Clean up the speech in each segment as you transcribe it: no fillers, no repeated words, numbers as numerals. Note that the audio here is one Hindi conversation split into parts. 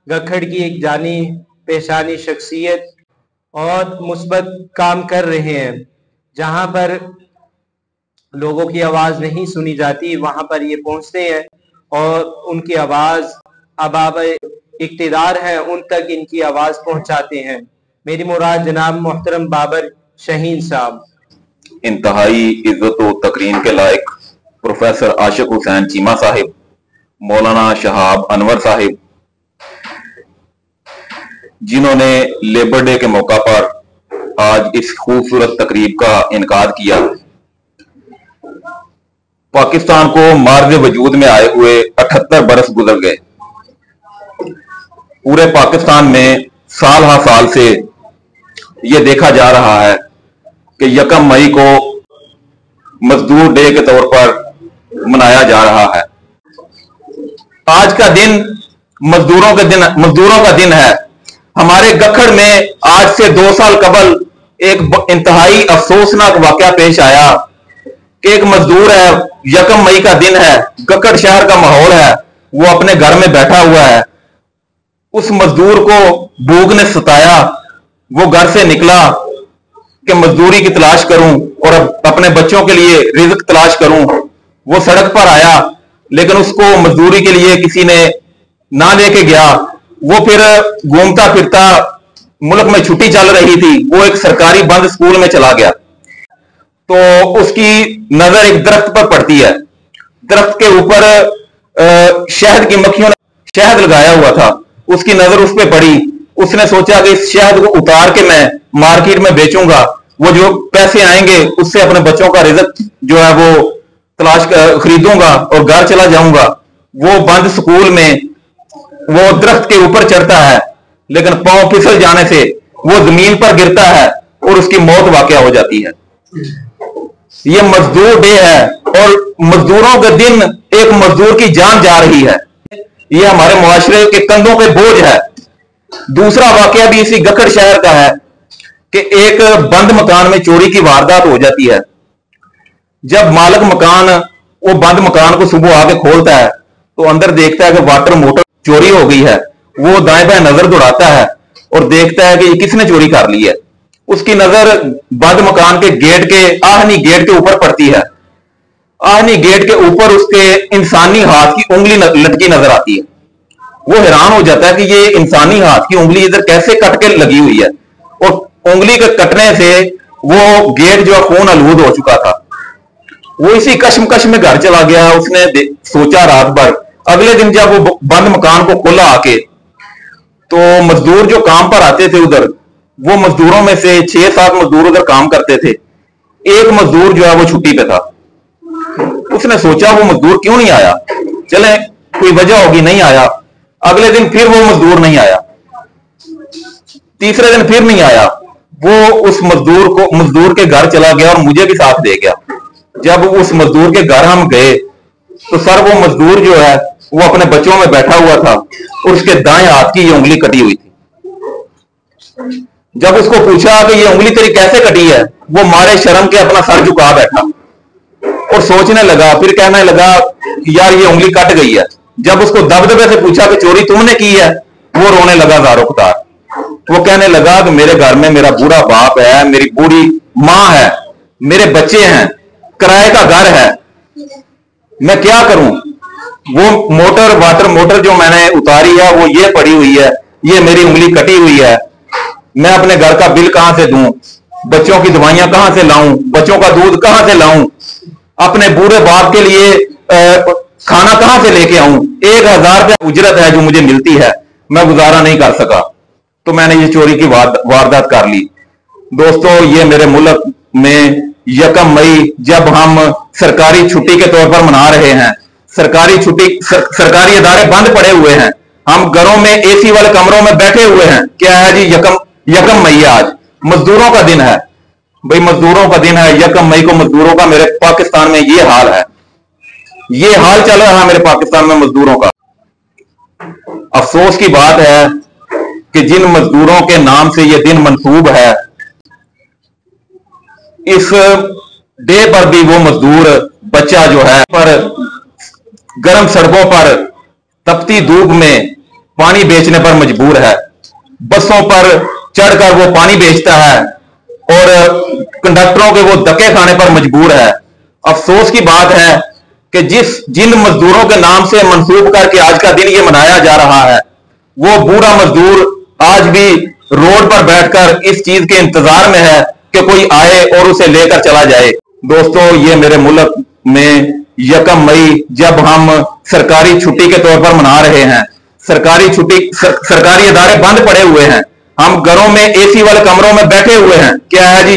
गखड़ की एक जानी पेशानी शख्सियत और मुस्बत काम कर रहे हैं। जहां पर लोगों की आवाज नहीं सुनी जाती वहां पर ये पहुंचते हैं और उनकी आवाज अबाब इक्तिदार है उन तक इनकी आवाज पहुंचाते हैं। मेरी मुराद जनाब मोहतरम बाबर शहीन साहब। इंतहाई इज्जत व तकरीम के लायक प्रोफेसर आशिक हुसैन चीमा साहिब, मौलाना शहाब अनवर साहिब, जिन्होंने लेबर डे के मौका पर आज इस खूबसूरत तकरीब का इनकाद किया। पाकिस्तान को मार्ज वजूद में आए हुए 78 बरस गुजर गए। पूरे पाकिस्तान में साल हर साल से यह देखा जा रहा है कि 1 मई को मजदूर डे के तौर पर मनाया जा रहा है। आज का दिन मजदूरों का दिन है। हमारे गखड़ में आज से 2 साल कबल एक इंतहाई अफसोसनाक वाकया पेश आया कि एक मजदूर है, 1 मई का दिन है, गखड़ शहर का माहौल है, वो अपने घर में बैठा हुआ है। उस मजदूर को भूख ने सताया, वो घर से निकला कि मजदूरी की तलाश करूं और अपने बच्चों के लिए रिज़्क तलाश करूं। वो सड़क पर आया लेकिन उसको मजदूरी के लिए किसी ने ना लेके गया। वो फिर घूमता फिरता, मुल्क में छुट्टी चल रही थी, वो एक सरकारी बंद स्कूल में चला गया तो उसकी नजर एक दरख्त पर पड़ती है। दरख्त के ऊपर शहद की मक्खियों ने शहद लगाया हुआ था। उसकी नजर उस पर पड़ी। उसने सोचा कि इस शहद को उतार के मैं मार्केट में बेचूंगा, वो जो पैसे आएंगे उससे अपने बच्चों का रिज़्क जो है वो खरीदूंगा और घर चला जाऊंगा। वो बंद स्कूल में वो दरख्त के ऊपर चढ़ता है लेकिन पांव फिसल जाने से वो जमीन पर गिरता है और उसकी मौत वाकया हो जाती है। ये मजदूर डे है और मजदूरों के दिन एक मजदूर की जान जा रही है। ये हमारे मुआशरे के कंधों पे बोझ है। दूसरा वाकया भी इसी गखड़ शहर का है कि एक बंद मकान में चोरी की वारदात हो जाती है। जब मालिक मकान वो बंद मकान को सुबह आके खोलता है तो अंदर देखता है कि वाटर मोटर चोरी हो गई है। वो दाएं बाएं नजर दौड़ाता है और देखता है कि ये किसने चोरी कर ली है। उसकी नजर बंद मकान के गेट के आहनी गेट के ऊपर पड़ती है। आहनी गेट के ऊपर उसके इंसानी हाथ की उंगली लटकी नजर आती है। वो हैरान हो जाता है कि ये इंसानी हाथ की उंगली इधर कैसे कट के लगी हुई है और उंगली के कटने से वो गेट जो खून आलूद हो चुका था। वो इसी कश्मकश में घर चला गया। उसने सोचा रात भर। अगले दिन जब वो बंद मकान को खोला आके तो मजदूर जो काम पर आते थे उधर, वो मजदूरों में से 6-7 मजदूर उधर काम करते थे। एक मजदूर जो है वो छुट्टी पे था। उसने सोचा वो मजदूर क्यों नहीं आया, चले कोई वजह होगी, नहीं आया। अगले दिन फिर वो मजदूर नहीं आया, तीसरे दिन फिर नहीं आया। वो उस मजदूर के घर चला गया और मुझे भी साथ दे गया। जब उस मजदूर के घर हम गए तो सर वो मजदूर जो है वो अपने बच्चों में बैठा हुआ था और उसके दाएं हाथ की ये उंगली कटी हुई थी। जब उसको पूछा कि ये उंगली तेरी कैसे कटी है, वो मारे शर्म के अपना सर झुका बैठा और सोचने लगा। फिर कहने लगा यार ये उंगली कट गई है। जब उसको दबदबे से पूछा कि चोरी तुमने की है, वो रोने लगा ज़ारो क़तार। वो कहने लगा कि मेरे घर में मेरा बूढ़ा बाप है, मेरी बूढ़ी माँ है, मेरे बच्चे हैं, किराए का घर है, मैं क्या करूं। वो वाटर मोटर जो मैंने उतारी है वो ये पड़ी हुई है, ये मेरी उंगली कटी हुई है। मैं अपने घर का बिल कहां से दूं, बच्चों की दवाइयां कहां से लाऊं, बच्चों का दूध कहां से लाऊं, अपने बूढ़े बाप के लिए खाना कहां से लेके आऊं। 1000 रुपया उजरत है जो मुझे मिलती है, मैं गुजारा नहीं कर सका तो मैंने ये चोरी की वारदात कर ली। दोस्तों, ये मेरे मुल्क में 1 मई जब हम सरकारी छुट्टी के तौर पर मना रहे हैं, सरकारी छुट्टी, सरकारी इदारे बंद पड़े हुए हैं, हम घरों में एसी वाले कमरों में बैठे हुए हैं। क्या है जी, 1 मई आज मजदूरों का दिन है। भाई मजदूरों का दिन है, 1 मई को मजदूरों का मेरे पाकिस्तान में ये हाल है। ये हाल चल रहा है मेरे पाकिस्तान में मजदूरों का। अफसोस की बात है कि जिन मजदूरों के नाम से यह दिन मंसूब है, इस डे पर भी वो मजदूर बच्चा जो है पर गर्म सड़कों पर तपती धूप में पानी बेचने पर मजबूर है। बसों पर चढ़कर वो पानी बेचता है और कंडक्टरों के वो धक्के खाने पर मजबूर है। अफसोस की बात है कि जिन मजदूरों के नाम से मंसूब करके आज का दिन ये मनाया जा रहा है, वो बूढ़ा मजदूर आज भी रोड पर बैठकर इस चीज के इंतजार में है कि कोई आए और उसे लेकर चला जाए। दोस्तों, ये मेरे मुल्क में 1 मई जब हम सरकारी छुट्टी के तौर पर मना रहे हैं, सरकारी छुट्टी, सरकारी इदारे बंद पड़े हुए हैं, हम घरों में एसी वाले कमरों में बैठे हुए हैं। क्या है जी?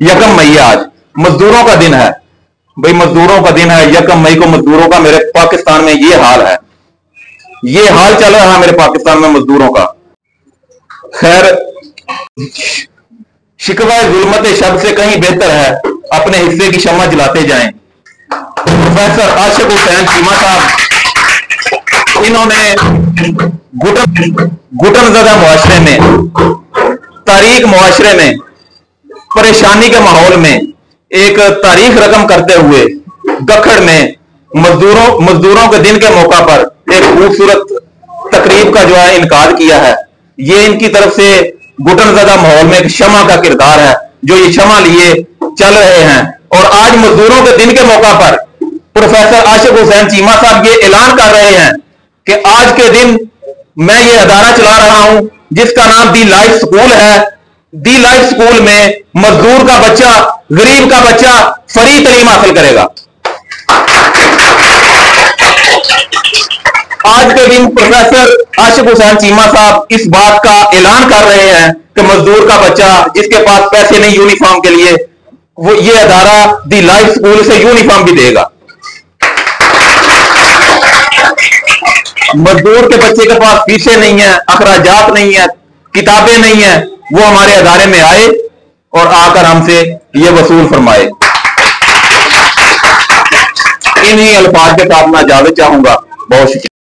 1 मई आज मजदूरों का दिन है। भाई मजदूरों का दिन है, 1 मई को मजदूरों का मेरे पाकिस्तान में ये हाल है, ये हाल चल रहा है मेरे पाकिस्तान में मजदूरों का। खैर, शिकवा जुल्मत शब्द से कहीं बेहतर है अपने हिस्से की शम्मा जलाते जाएं। प्रोफेसर आशिक हुसैन चीमा साहब, इन्होंने घुटनज़दा मुआशरे में, तारीख मुआशरे में, परेशानी के माहौल में एक तारीख रकम करते हुए गखड़ में मजदूरों के दिन के मौका पर एक खूबसूरत तकरीब का जो है इनकार किया है। ये इनकी तरफ से घुटनज़दा माहौल में एक शमा का किरदार है, जो ये शमा लिए चल रहे हैं। और आज मजदूरों के दिन के मौका पर प्रोफेसर आशिक हुसैन चीमा साहब ये ऐलान कर रहे हैं कि आज के दिन मैं ये अदारा चला रहा हूं जिसका नाम दी लाइफ स्कूल है। दी लाइफ स्कूल में मजदूर का बच्चा, गरीब का बच्चा फ्री तालीम हासिल करेगा। आज के दिन प्रोफेसर आशिक हुसैन चीमा साहब इस बात का ऐलान कर रहे हैं कि मजदूर का बच्चा जिसके पास पैसे नहीं यूनिफॉर्म के लिए, वो ये अदारा दी लाइफ स्कूल से यूनिफॉर्म भी देगा। मजदूर के बच्चे के पास फीसें नहीं है, अखराजात नहीं है, किताबें नहीं है, वो हमारे अदारे में आए और आकर हमसे ये वसूल फरमाए। इन्हीं अल्फाज के साथ मैं इजाजत चाहूंगा। बहुत शुक्रिया।